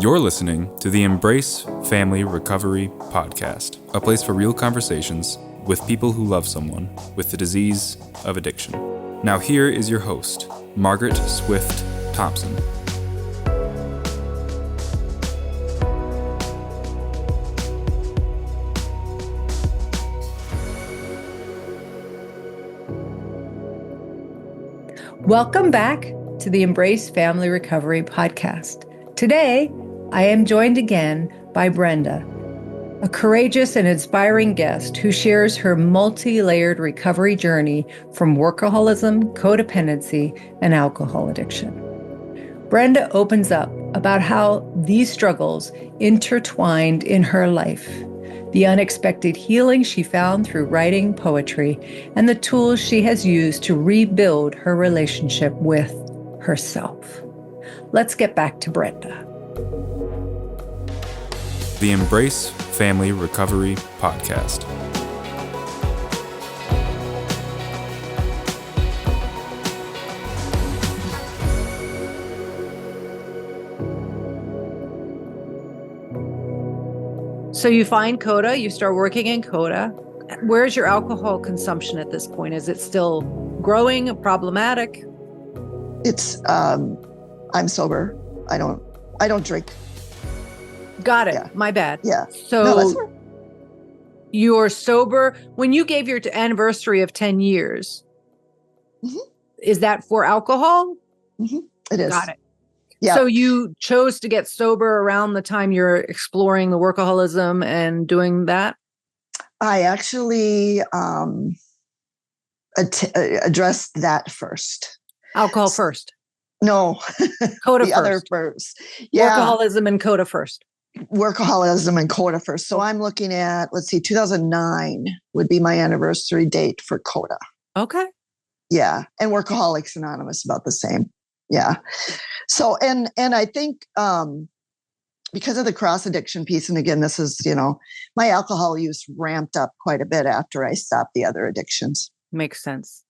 You're listening to the Embrace Family Recovery Podcast, a place for real conversations with people who love someone with the disease of addiction. Now here is your host, Margaret Swift Thompson. Welcome back to the Embrace Family Recovery Podcast. Today, I am joined again by Brenda, a courageous and inspiring guest who shares her multi-layered recovery journey from workaholism, codependency, and alcohol addiction. Brenda opens up about how these struggles intertwined in her life, the unexpected healing she found through writing poetry, and the tools she has used to rebuild her relationship with herself. Let's get back to Brenda. The Embrace Family Recovery Podcast. So you find Coda, you start working in Coda. Where's your alcohol consumption at this point? Is it still growing, problematic? It's I'm sober. I don't drink. Got it. Yeah. My bad. Yeah. So No, that's fine. you're sober when you gave your anniversary of 10 years. Mhm. Is that for alcohol? It is. Got it. Yeah. So you chose to get sober around the time you're exploring the workaholism and doing that? I actually addressed that first. Alcohol first. No, Coda the first. other first. Yeah. Workaholism and Coda first. Workaholism and Coda first. So I'm looking at, 2009 would be my anniversary date for Coda. Okay. Yeah. And Workaholics Anonymous, about the same. Yeah. So, and I think because of the cross addiction piece, and again, this is, my alcohol use ramped up quite a bit after I stopped the other addictions. Makes sense.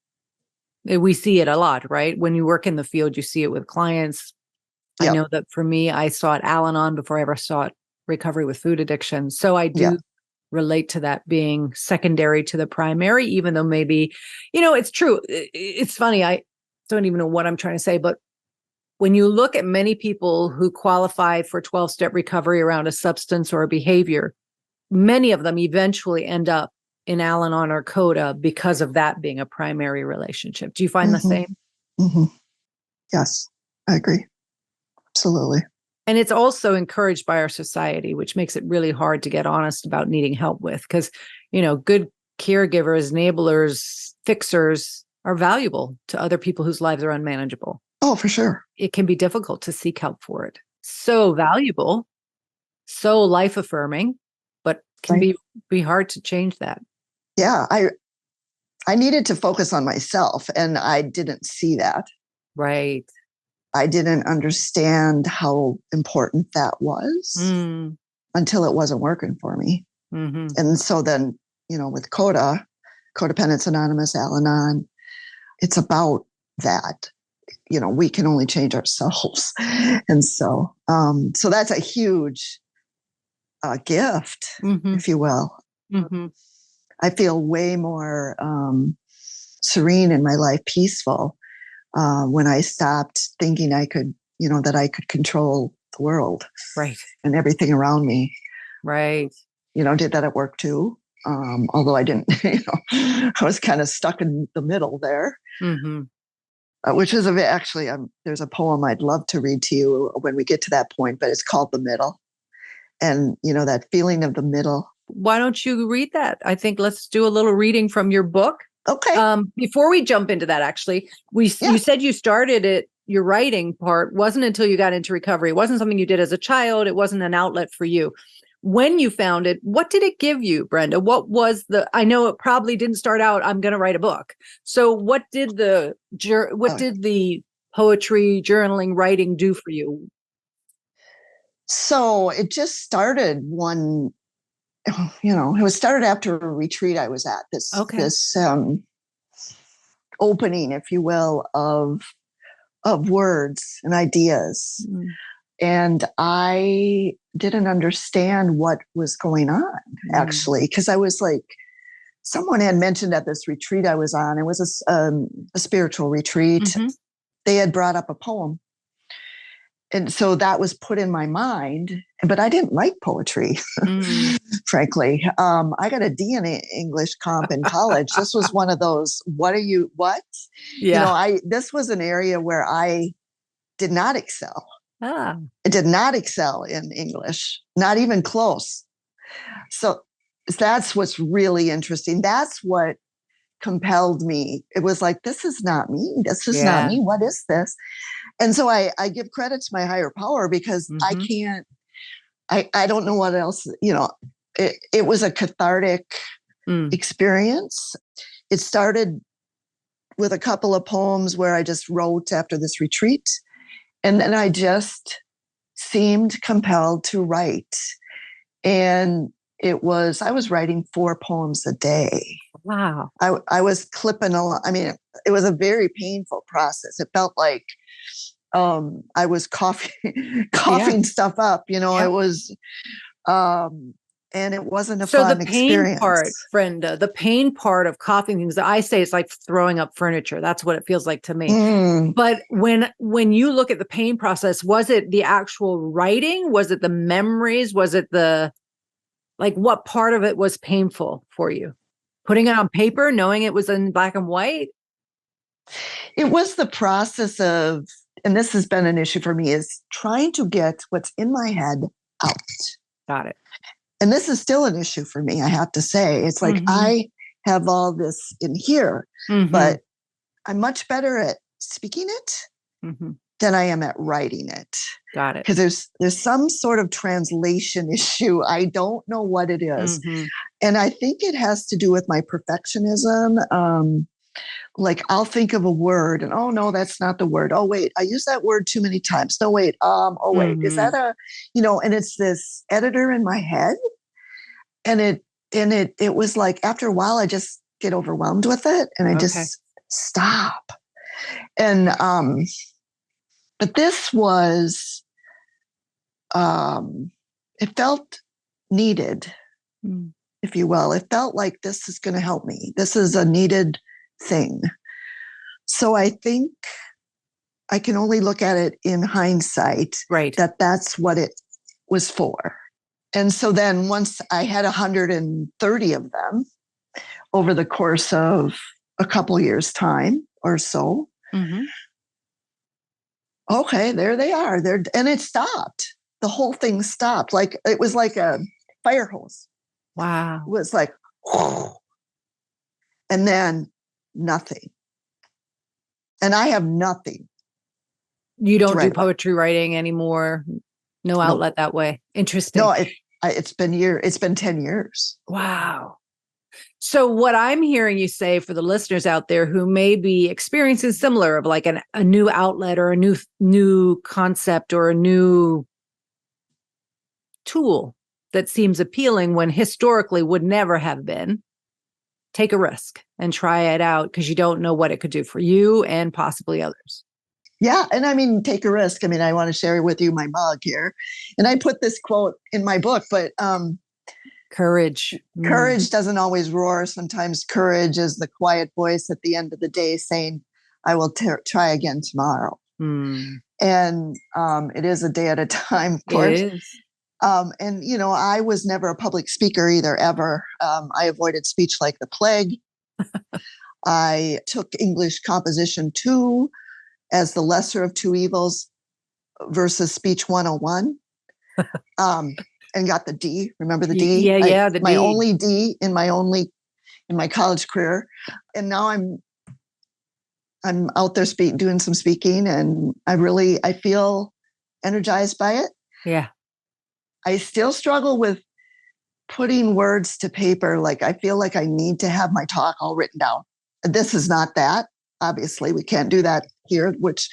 We see it a lot, right? When you work in the field, you see it with clients. Yep. I know that for me, I sought Al-Anon before I ever sought recovery with food addiction. So I do relate to that being secondary to the primary, even though maybe, it's true. It's funny. I don't even know what I'm trying to say, but when you look at many people who qualify for 12-step recovery around a substance or a behavior, many of them eventually end up in Al-Anon or Coda because of that being a primary relationship. Do you find the same? Mm-hmm. Yes, I agree. Absolutely. And it's also encouraged by our society, which makes it really hard to get honest about needing help with, because, good caregivers, enablers, fixers are valuable to other people whose lives are unmanageable. Oh, for sure. It can be difficult to seek help for it. So valuable, so life affirming, but can be hard to change that. Yeah, I needed to focus on myself, and I didn't see that. Right. I didn't understand how important that was until it wasn't working for me. Mm-hmm. And so then, with Coda, Codependence Anonymous, Al-Anon, it's about that. We can only change ourselves. And so that's a huge gift, if you will. Mm-hmm. I feel way more serene in my life, peaceful, when I stopped thinking I could, that I could control the world, right, and everything around me. Right. Did that at work too. Although I didn't, I was kind of stuck in the middle there. Mm-hmm. Which is actually, there's a poem I'd love to read to you when we get to that point, but it's called The Middle. And, that feeling of the middle. Why don't you read that? I think let's do a little reading from your book. Okay. Before we jump into that, actually, you said you started it, your writing part wasn't until you got into recovery. It wasn't something you did as a child. It wasn't an outlet for you. When you found it, what did it give you, Brenda? What was I know it probably didn't start out, I'm going to write a book. So what did the poetry, journaling, writing do for you? So it just started it was started after a retreat I was at, this opening, if you will, of words and ideas. And I didn't understand what was going on, actually, because I was like, someone had mentioned at this retreat I was on, it was a spiritual retreat. Mm-hmm. They had brought up a poem. And so that was put in my mind, but I didn't like poetry, frankly. I got a D in English comp in college. This was one of those, what? Yeah. This was an area where I did not excel. Ah. I did not excel in English, not even close. So that's what's really interesting. That's what compelled me. It was like, this is not me. This is not me. What is this? And so I give credit to my higher power because I don't know what else, it was a cathartic experience. It started with a couple of poems where I just wrote after this retreat. And then I just seemed compelled to write. And I was writing 4 poems a day. Wow. I was clipping along. I mean, it was a very painful process. It felt like I was coughing stuff up, It was, and it wasn't a fun experience. So the pain part, Brenda, the pain part of coughing things, I say it's like throwing up furniture. That's what it feels like to me. But when you look at the pain process, was it the actual writing? Was it the memories? Was it what part of it was painful for you? Putting it on paper, knowing it was in black and white? It was the process of, and this has been an issue for me, is trying to get what's in my head out. Got it. And this is still an issue for me, I have to say. It's like I have all this in here, but I'm much better at speaking it than I am at writing it. Got it. Because there's some sort of translation issue. I don't know what it is. And I think it has to do with my perfectionism. Like I'll think of a word and, oh no, that's not the word. Oh wait, I use that word too many times. No, wait. Oh wait, is that and it's this editor in my head. And it was like, after a while, I just get overwhelmed with it and I just stop. And, but this was, it felt needed, if you will. It felt like this is going to help me. This is a needed thing. So I think I can only look at it in hindsight, right? That's what it was for. And so then once I had 130 of them over the course of a couple years' time or so, okay, there they are. And it stopped. The whole thing stopped. Like it was like a fire hose. Wow. It was like, and then nothing. And I have nothing. You don't do poetry writing anymore? No outlet that way. Interesting. No, it's been 10 years. Wow. So what I'm hearing you say for the listeners out there who may be experiencing similar of like a new outlet or a new concept or a new tool that seems appealing when historically would never have been, take a risk and try it out because you don't know what it could do for you and possibly others. Yeah. And I mean, take a risk. I mean, I want to share with you my mug here. And I put this quote in my book, but courage. Courage doesn't always roar. Sometimes courage is the quiet voice at the end of the day saying, I will try again tomorrow. And it is a day at a time, of course. It is. And, I was never a public speaker either, ever. I avoided speech like the plague. I took English Composition 2 as the lesser of two evils versus Speech 101, and got the D. Remember the D? Yeah, the my D. only D in my college career. And now I'm out there doing some speaking, and I feel energized by it. Yeah. I still struggle with putting words to paper. Like I feel like I need to have my talk all written down. This is not that. Obviously, we can't do that here, which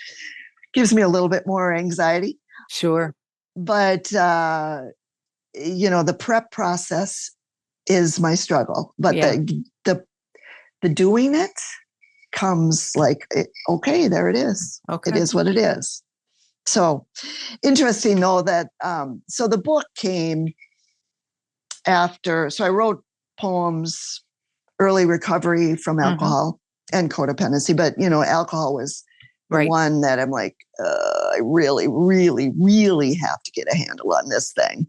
gives me a little bit more anxiety. Sure. But, the prep process is my struggle. But the doing it comes like, okay, there it is. Okay. It is what it is. So interesting, though, that so the book came after. So I wrote poems, early recovery from alcohol and codependency, but alcohol was the one that I'm like, I really, really, really have to get a handle on this thing.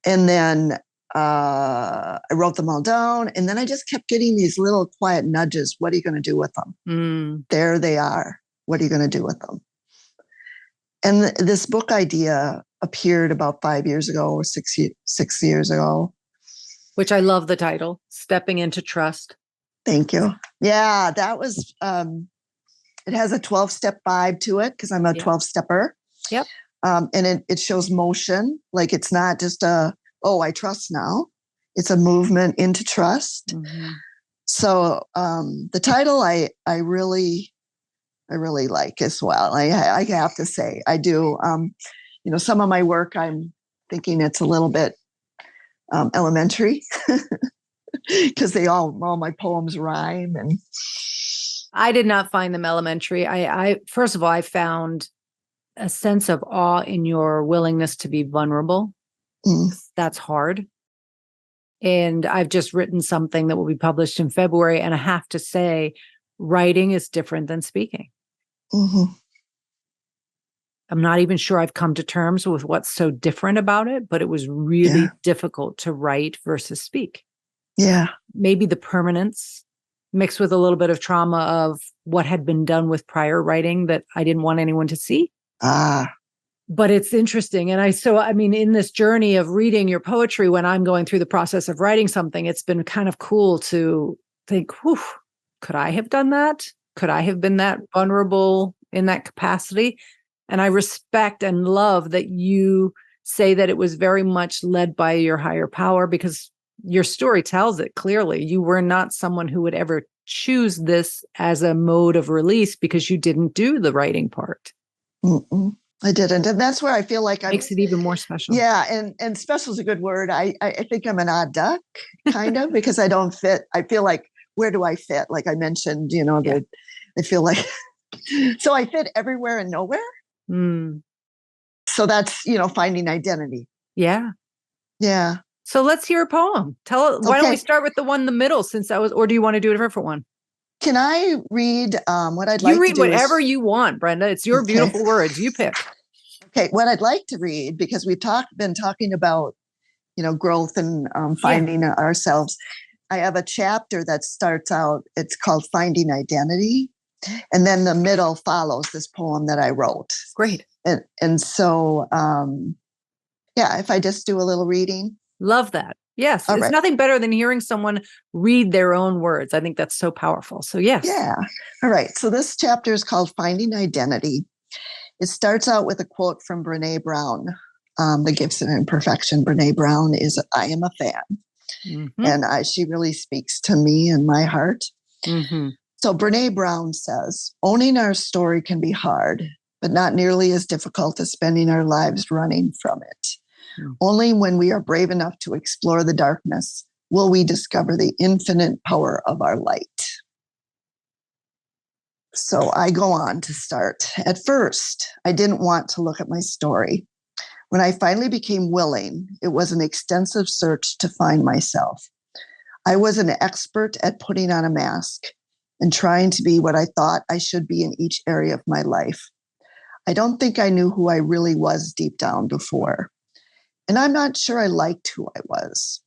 And then I wrote them all down, and then I just kept getting these little quiet nudges. What are you going to do with them? There they are. What are you going to do with them? And this book idea appeared about 5 years ago or 6 years ago. Which I love the title, Stepping into Trust. Thank you. Yeah, that was, it has a 12-step vibe to it because I'm a 12-stepper. Yep. And it shows motion. Like it's not just I trust now. It's a movement into trust. Mm-hmm. So the title I really like as well. I have to say I do. Some of my work I'm thinking it's a little bit elementary because all my poems rhyme. And I did not find them elementary. I first of all, I found a sense of awe in your willingness to be vulnerable. That's hard. And I've just written something that will be published in February. And I have to say, writing is different than speaking. Mm-hmm. I'm not even sure I've come to terms with what's so different about it, but it was really difficult to write versus speak. Yeah. Maybe the permanence mixed with a little bit of trauma of what had been done with prior writing that I didn't want anyone to see. But it's interesting. And in this journey of reading your poetry, when I'm going through the process of writing something, it's been kind of cool to think, could I have done that? Could I have been that vulnerable in that capacity? And I respect and love that you say that it was very much led by your higher power, because your story tells it clearly. You were not someone who would ever choose this as a mode of release because you didn't do the writing part. I didn't. And that's where I feel like makes it even more special. Yeah. And special is a good word. I think I'm an odd duck kind of because I don't fit. I feel like, where do I fit? Like I mentioned, I feel like, so I fit everywhere and nowhere. So that's, finding identity. Yeah. Yeah. So let's hear a poem. Why don't we start with the one in the middle or do you want to do a different one? Can I read what I'd like to do? You read whatever you want, Brenda. It's your beautiful words. You pick. Okay. What I'd like to read, because we've been talking about, growth and finding ourselves. I have a chapter that starts out, it's called Finding Identity. And then the middle follows this poem that I wrote. Great. And so, if I just do a little reading. Love that. Yes. It's nothing better than hearing someone read their own words. I think that's so powerful. So yes. Yeah. All right. So this chapter is called Finding Identity. It starts out with a quote from Brene Brown, The Gifts of Imperfection. Brene Brown I am a fan. Mm-hmm. And she really speaks to me and my heart. Mm-hmm. So Brene Brown says, owning our story can be hard, but not nearly as difficult as spending our lives running from it. Only when we are brave enough to explore the darkness will we discover the infinite power of our light. So I go on to start. At first, I didn't want to look at my story. When I finally became willing, it was an extensive search to find myself. I was an expert at putting on a mask and trying to be what I thought I should be in each area of my life. I don't think I knew who I really was deep down before. And I'm not sure I liked who I was.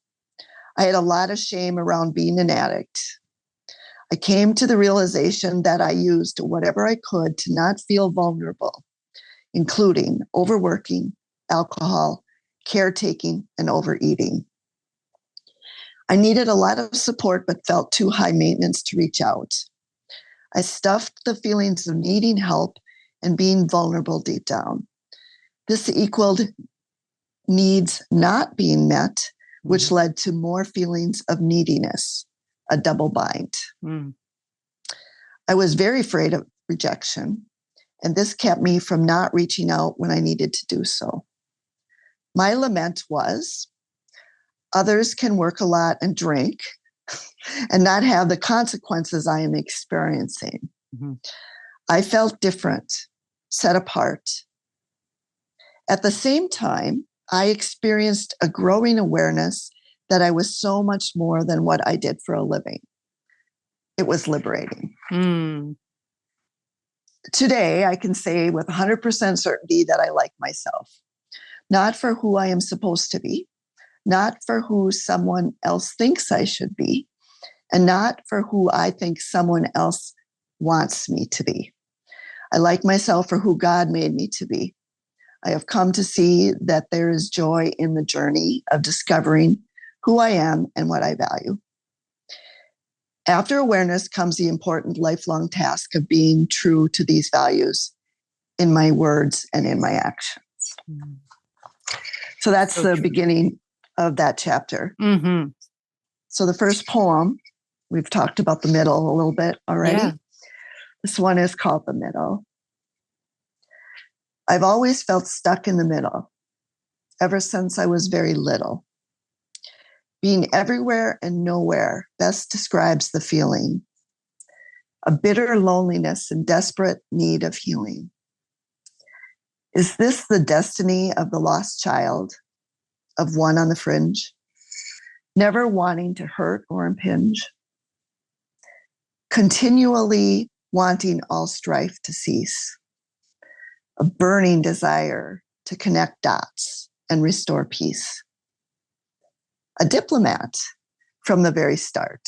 I had a lot of shame around being an addict. I came to the realization that I used whatever I could to not feel vulnerable, including overworking, alcohol, caretaking, and overeating. I needed a lot of support, but felt too high maintenance to reach out. I stuffed the feelings of needing help and being vulnerable deep down. This equaled needs not being met, which led to more feelings of neediness, a double bind. I was very afraid of rejection, and this kept me from not reaching out when I needed to do so. My lament was, others can work a lot and drink and not have the consequences I am experiencing. I felt different, set apart, At the same time, I experienced a growing awareness that I was so much more than what I did for a living. It was liberating. Today, I can say with 100% certainty that I like myself, not for who I am supposed to be, not for who someone else thinks I should be, and not for who I think someone else wants me to be. I like myself for who God made me to be. I have come to see that there is joy in the journey of discovering who I am and what I value. After awareness comes the important lifelong task of being true to these values in my words and in my actions. So that's the beginning of that chapter. Mm-hmm. So the first poem, we've talked about the middle a little bit already. Yeah. This one is called The Middle. I've always felt stuck in the middle, ever since I was very little. Being everywhere and nowhere best describes the feeling. A bitter loneliness and desperate need of healing. Is this the destiny of the lost child, of one on the fringe, never wanting to hurt or impinge? Continually wanting all strife to cease. A burning desire to connect dots and restore peace. A diplomat from the very start.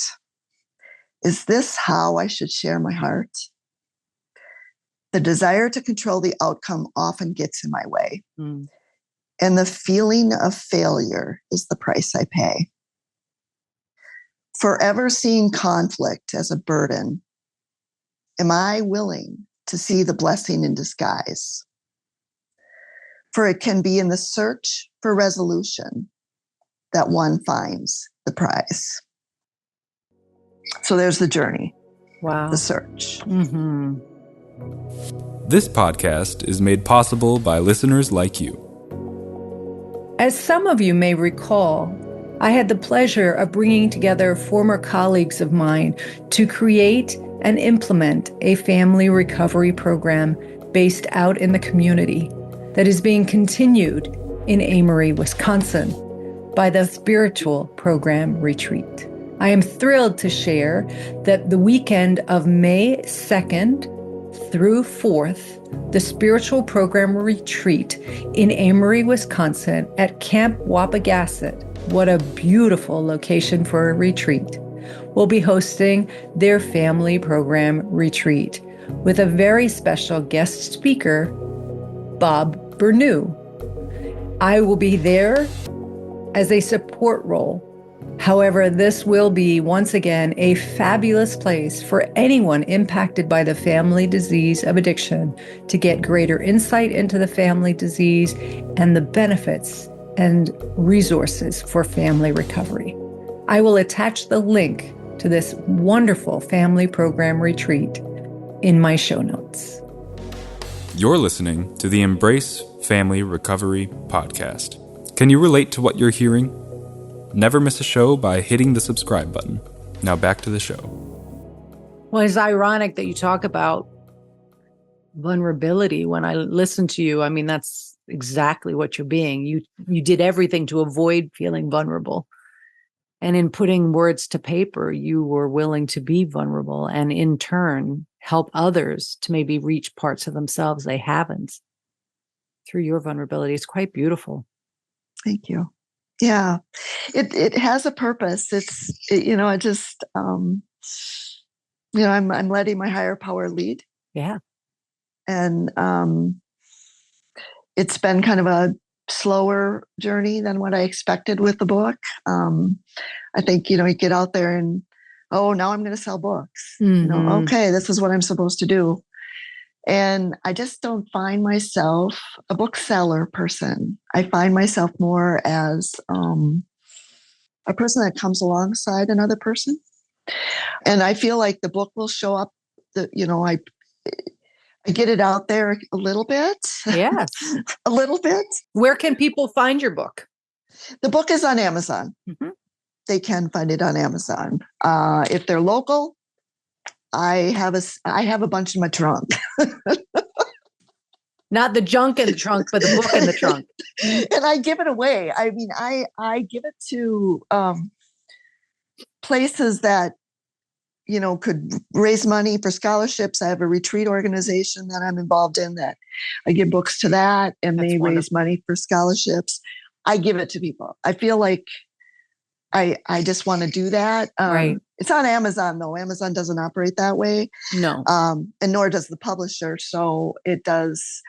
Is this how I should share my heart? The desire to control the outcome often gets in my way. And the feeling of failure is the price I pay. Forever seeing conflict as a burden, am I willing to see the blessing in disguise? For it can be in the search for resolution that one finds the prize. So there's the journey. Wow. The search. Mm-hmm. This podcast is made possible by listeners like you. As some of you may recall, I had the pleasure of bringing together former colleagues of mine to create and implement a family recovery program based out in the community that is being continued in Amory, Wisconsin by the Spiritual Program Retreat. I am thrilled to share that the weekend of May 2nd through 4th, the Spiritual Program Retreat in Amory, Wisconsin at Camp Wapagasset, what a beautiful location for a retreat, will be hosting their family program retreat with a very special guest speaker, Bob Bernew. I will be there as a support role. However, this will be, once again, a fabulous place for anyone impacted by the family disease of addiction to get greater insight into the family disease and the benefits and resources for family recovery. I will attach the link to this wonderful family program retreat in my show notes. You're listening to the Embrace Family Recovery podcast. Can you relate to what you're hearing? Never miss a show by hitting the subscribe button. Now back to the show. Well, it's ironic that you talk about vulnerability. When I listen to you, I mean, that's exactly what you're being. You did everything to avoid feeling vulnerable. And in putting words to paper, you were willing to be vulnerable and in turn help others to maybe reach parts of themselves they haven't through your vulnerability. It's quite beautiful. Thank you. Yeah, it has a purpose. I just, I'm letting my higher power lead. Yeah. And it's been kind of a slower journey than what I expected with the book. I think, you get out there and, now I'm going to sell books. Mm-hmm. Okay, this is what I'm supposed to do. And I just don't find myself a bookseller person. I find myself more as a person that comes alongside another person. And I feel like the book will show up. I get it out there a little bit. Yes. A little bit. Where can people find your book? The book is on Amazon. Mm-hmm. They can find it on Amazon. If they're local, I have a bunch in my trunk. Not the junk in the trunk, but the book in the trunk. And I give it away. I mean, I give it to places that, could raise money for scholarships. I have a retreat organization that I'm involved in that I give books to that, and they raise money for scholarships. I give it to people. I feel like I just want to do that. Right. It's on Amazon, though. Amazon doesn't operate that way. No. And nor does the publisher. So it does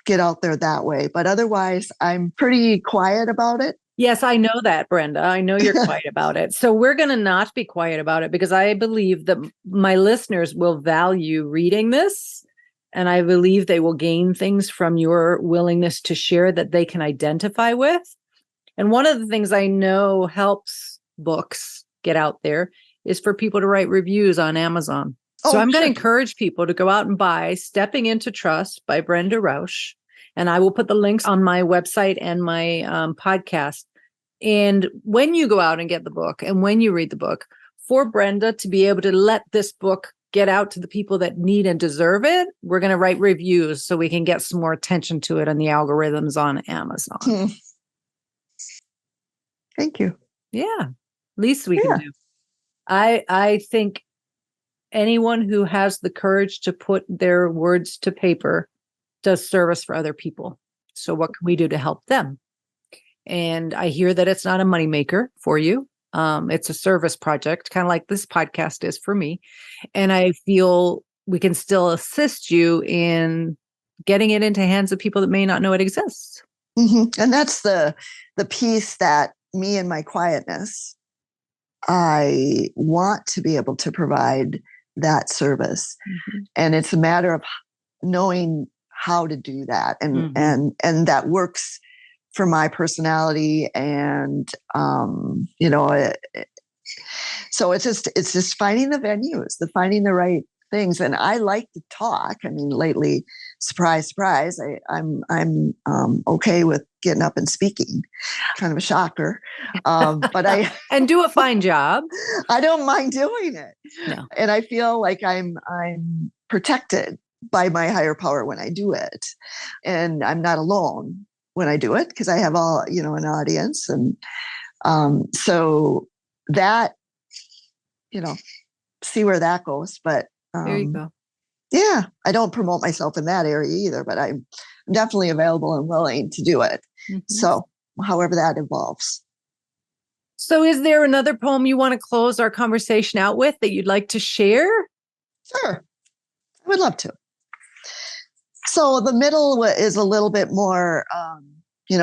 get out there that way. But otherwise, I'm pretty quiet about it. Yes, I know that, Brenda. I know you're quiet about it. So we're going to not be quiet about it because I believe that my listeners will value reading this. And I believe they will gain things from your willingness to share that they can identify with. And one of the things I know helps books get out there is for people to write reviews on Amazon. So I'm going to encourage people to go out and buy Stepping into Trust by Brenda Rausch. And I will put the links on my website and my podcast. And when you go out and get the book and when you read the book, for Brenda to be able to let this book get out to the people that need and deserve it, we're going to write reviews so we can get some more attention to it on the algorithms on Amazon. Thank you. Yeah. Least we can do. I think anyone who has the courage to put their words to paper does service for other people. So what can we do to help them? And I hear that it's not a moneymaker for you. It's a service project, kind of like this podcast is for me. And I feel we can still assist you in getting it into hands of people that may not know it exists. Mm-hmm. And that's the piece that me and my quietness, I want to be able to provide that service. Mm-hmm. And it's a matter of knowing how to do that. And, and that works for my personality. And, so it's just finding the venues, finding the right things. And I like to talk. I mean, lately, surprise, surprise, I'm okay with getting up and speaking. Kind of a shocker. But I and do a fine job. I don't mind doing it. No. And I feel like I'm protected by my higher power when I do it. And I'm not alone when I do it because I have all, an audience. And so that, see where that goes. But there you go. Yeah, I don't promote myself in that area either, but I'm definitely available and willing to do it. Mm-hmm. So however that evolves. So is there another poem you want to close our conversation out with that you'd like to share? Sure. I would love to. So the middle is a little bit more,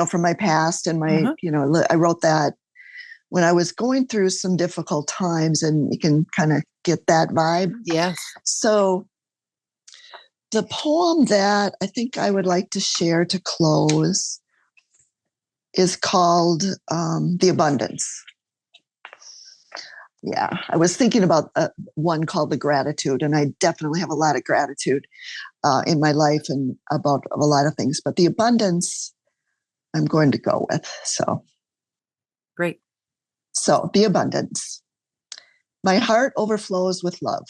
from my past and my, I wrote that when I was going through some difficult times, and you can kind of get that vibe. Yes. So the poem that I think I would like to share to close is called The Abundance. Yeah, I was thinking about one called The Gratitude, and I definitely have a lot of gratitude in my life and about a lot of things. But The Abundance, I'm going to go with. So great. So The Abundance. My heart overflows with love.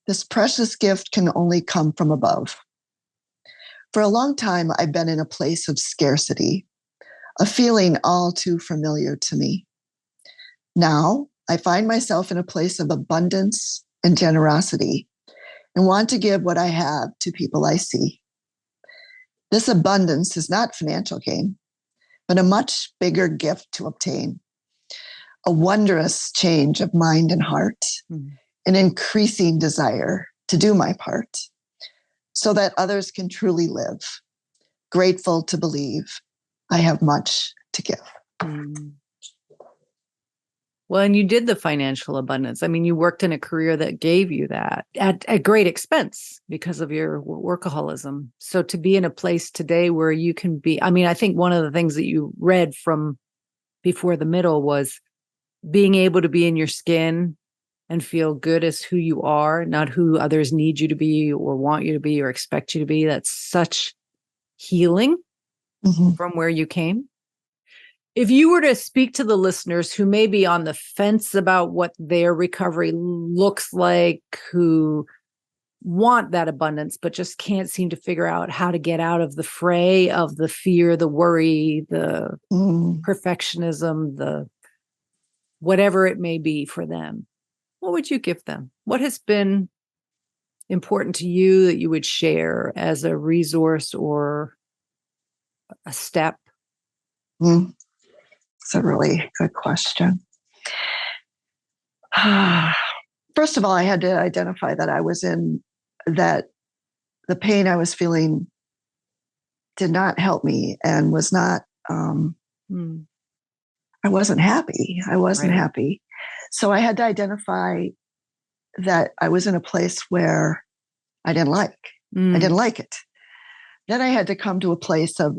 This precious gift can only come from above. For a long time, I've been in a place of scarcity, a feeling all too familiar to me. Now, I find myself in a place of abundance and generosity and want to give what I have to people I see. This abundance is not financial gain, but a much bigger gift to obtain. A wondrous change of mind and heart, an increasing desire to do my part so that others can truly live, grateful to believe I have much to give. Well, and you did the financial abundance. I mean, you worked in a career that gave you that at a great expense because of your workaholism. So to be in a place today where you can be, I mean, I think one of the things that you read from before the middle was being able to be in your skin and feel good as who you are, not who others need you to be or want you to be or expect you to be. That's such healing from where you came. If you were to speak to the listeners who may be on the fence about what their recovery looks like, who want that abundance, but just can't seem to figure out how to get out of the fray of the fear, the worry, the perfectionism, the whatever it may be for them. What would you give them? What has been important to you that you would share as a resource or a step? It's a really good question. First of all, I had to identify that that the pain I was feeling did not help me and was not, I wasn't happy. I wasn't happy. So I had to identify that I was in a place where I didn't like. I didn't like it. Then I had to come to a place of,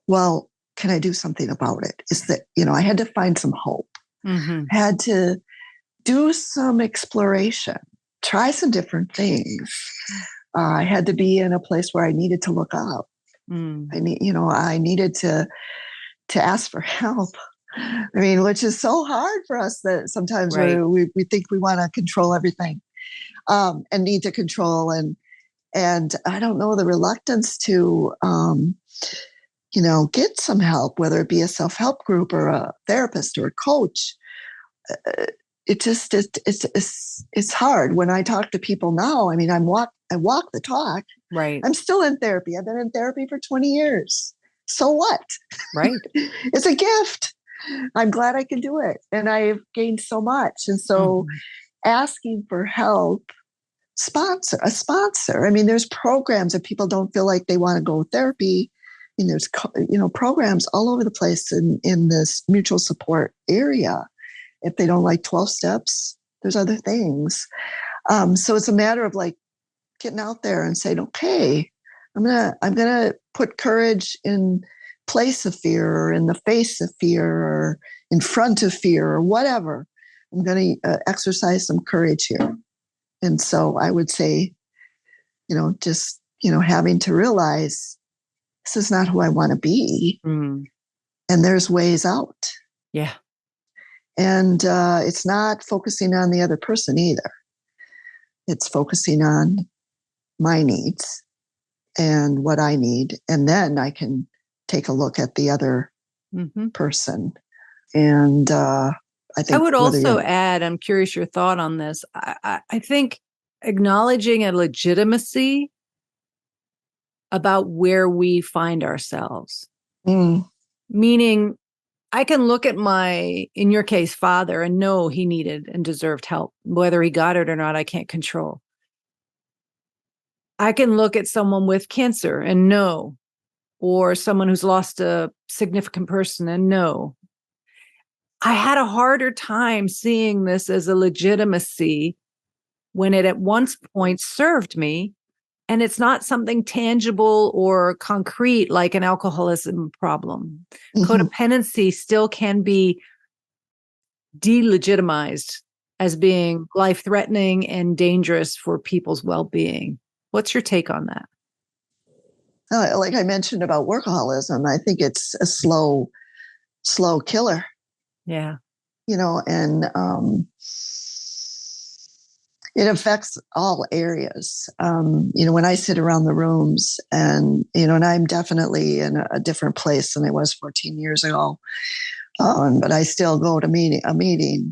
well, can I do something about it? Is that, I had to find some hope. I had to do some exploration, try some different things. I had to be in a place where I needed to look up. I needed to ask for help. I mean, which is so hard for us that sometimes we think we want to control everything, and need to control. And I don't know, the reluctance to, get some help, whether it be a self-help group or a therapist or a coach. It's hard. When I talk to people now, I mean, I walk the talk. Right. I'm still in therapy. I've been in therapy for 20 years. So what? Right. It's a gift. I'm glad I can do it. And I've gained so much. And so asking for help, a sponsor. I mean, there's programs if people don't feel like they want to go to therapy. I mean, there's, programs all over the place in this mutual support area. If they don't like 12 steps, there's other things. So it's a matter of like getting out there and saying, okay, I'm gonna put courage in place of fear or in the face of fear or in front of fear or whatever. I'm going to exercise some courage here. And so I would say, having to realize this is not who I want to be. And there's ways out. Yeah. And it's not focusing on the other person either. It's focusing on my needs and what I need. And then I can take a look at the other person. And I think I would also add, I'm curious your thought on this. I think acknowledging a legitimacy about where we find ourselves. Meaning, I can look at in your case, father, and know he needed and deserved help. Whether he got it or not, I can't control. I can look at someone with cancer and know, or someone who's lost a significant person and know. I had a harder time seeing this as a legitimacy when it at one point served me. And it's not something tangible or concrete like an alcoholism problem. Codependency still can be delegitimized as being life-threatening and dangerous for people's well-being. What's your take on that? Like I mentioned about workaholism, I think it's a slow killer. Yeah. And it affects all areas. When I sit around the rooms and I'm definitely in a different place than I was 14 years ago. But I still go to a meeting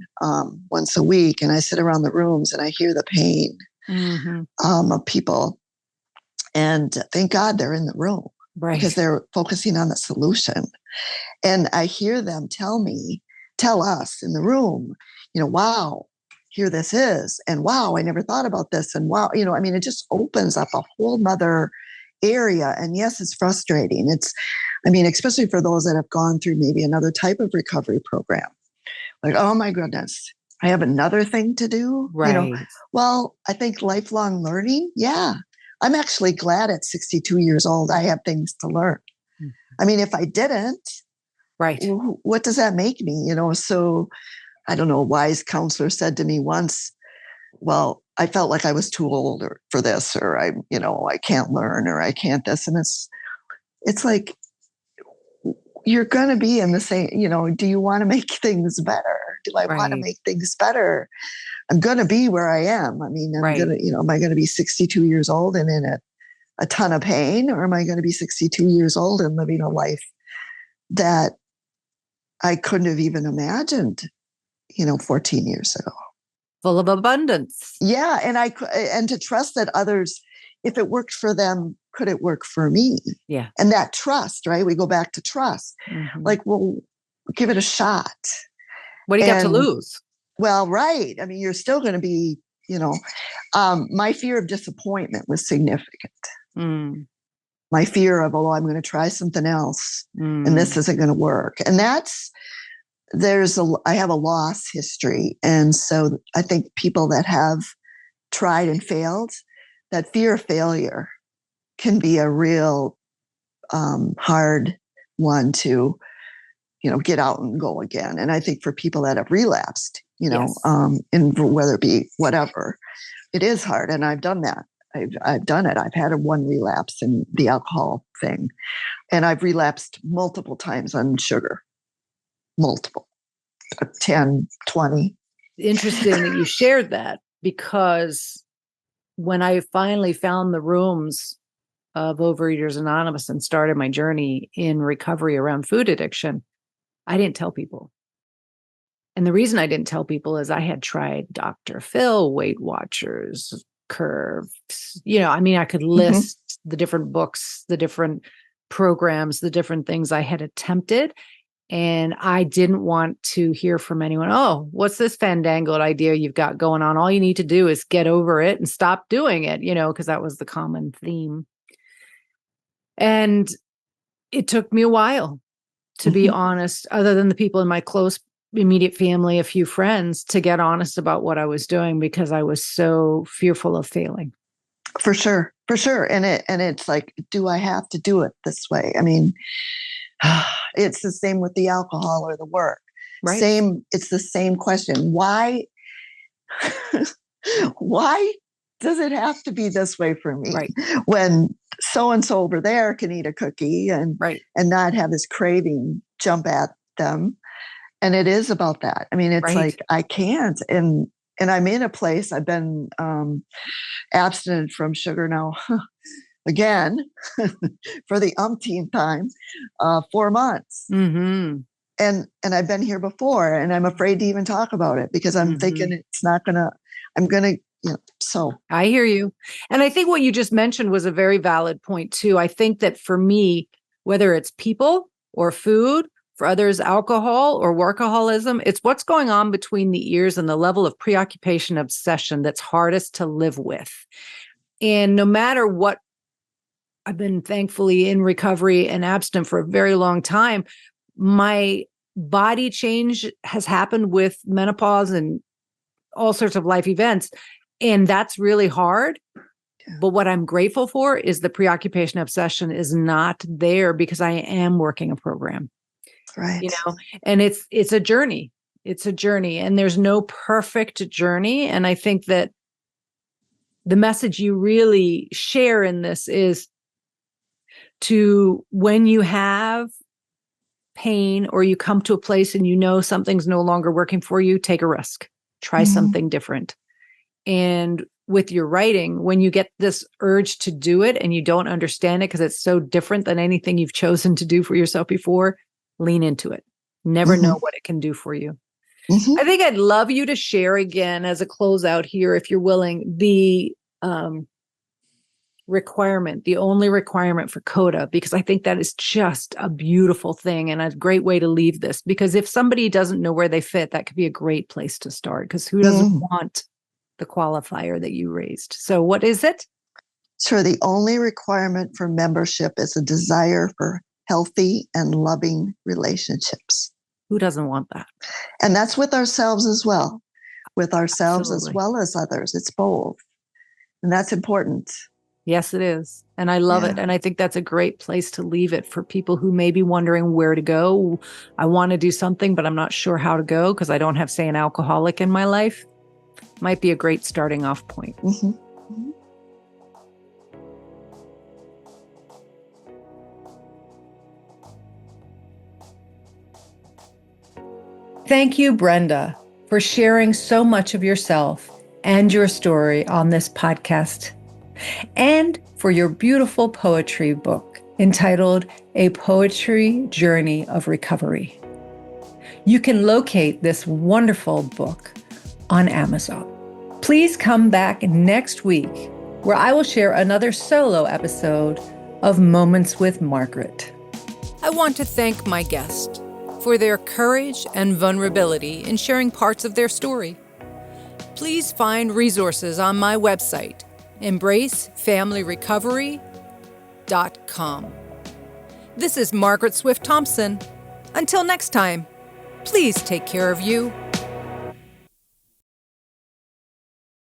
once a week, and I sit around the rooms and I hear the pain of people. And thank God they're in the room, because they're focusing on the solution. And I hear them tell us in the room, wow, here this is. And wow, I never thought about this. And wow, it just opens up a whole nother area. And yes, it's frustrating. Especially for those that have gone through maybe another type of recovery program. Like, oh my goodness, I have another thing to do. Right. Well, I think lifelong learning. Yeah. I'm actually glad at 62 years old, I have things to learn. If I didn't, what does that make me? So I don't know, a wise counselor said to me once, well, I felt like I was too old for this, or I can't learn, or I can't this. And it's like, you're going to be in the same, do you want to make things better? Do I want to make things better? I'm going to be where I am. I mean, I'm going to, am I going to be 62 years old and in a ton of pain, or am I going to be 62 years old and living a life that I couldn't have even imagined, 14 years ago? Full of abundance. Yeah. And to trust that others, if it worked for them, could it work for me? Yeah. And that trust, right? We go back to trust. Mm-hmm. Like, well, give it a shot. What do you got to lose? Well, right. I mean, you're still going to be, my fear of disappointment was significant. Mm. My fear of, I'm going to try something else and this isn't going to work. And I have a loss history. And so I think people that have tried and failed, that fear of failure can be a real hard one to, get out and go again. And I think for people that have relapsed, Yes. in whether it be whatever, it is hard. And I've done that. I've done it. I've had one relapse in the alcohol thing, and I've relapsed multiple times on sugar, multiple, 10, 20. Interesting that you shared that, because when I finally found the rooms of Overeaters Anonymous and started my journey in recovery around food addiction, I didn't tell people. And the reason I didn't tell people is I had tried Dr. Phil, Weight Watchers, Curves. I could list the different books, the different programs, the different things I had attempted. And I didn't want to hear from anyone, oh, what's this fandangled idea you've got going on? All you need to do is get over it and stop doing it, because that was the common theme. And it took me a while, to be honest, other than the people in my close immediate family, a few friends, to get honest about what I was doing, because I was so fearful of failing. For sure. And it's like, do I have to do it this way? I mean, it's the same with the alcohol or the work. Right. It's the same question. Why does it have to be this way for me? Right. When so-and-so over there can eat a cookie and not have this craving jump at them. And it is about that. I mean, it's like, I can't. And I'm in a place, I've been abstinent from sugar now, again, for the umpteenth time, 4 months. Mm-hmm. And I've been here before, and I'm afraid to even talk about it because I'm thinking it's not gonna, so. I hear you. And I think what you just mentioned was a very valid point too. I think that for me, whether it's people or food, for others, alcohol or workaholism, it's what's going on between the ears and the level of preoccupation, obsession that's hardest to live with. And no matter what, I've been thankfully in recovery and abstinent for a very long time. My body change has happened with menopause and all sorts of life events. And that's really hard. Yeah. But what I'm grateful for is the preoccupation obsession is not there, because I am working a program. Right. And it's a journey. It's a journey, and there's no perfect journey. And I think that the message you really share in this is to, when you have pain or you come to a place and something's no longer working for you, take a risk, try something different. And with your writing, when you get this urge to do it and you don't understand it because it's so different than anything you've chosen to do for yourself before, lean into it. Never know what it can do for you. I think I'd love you to share again as a closeout here, if you're willing, the requirement, the only requirement for CODA, because I think that is just a beautiful thing and a great way to leave this. Because if somebody doesn't know where they fit, that could be a great place to start, because who doesn't want the qualifier that you raised? So what is it? Sure. The only requirement for membership is a desire for healthy and loving relationships. Who doesn't want that? And that's with ourselves as well. With ourselves Absolutely. as well as others. It's both. And that's important. Yes, it is. And I love it. And I think that's a great place to leave it for people who may be wondering where to go. I want to do something, but I'm not sure how to go because I don't have, say, an alcoholic in my life. Might be a great starting off point. Thank you, Brenda, for sharing so much of yourself and your story on this podcast, and for your beautiful poetry book entitled A Poetry Journey of Recovery. You can locate this wonderful book on Amazon. Please come back next week where I will share another solo episode of Moments with Margaret. I want to thank my guest for their courage and vulnerability in sharing parts of their story. Please find resources on my website, embracefamilyrecovery.com. This is Margaret Swift Thompson. Until next time, please take care of you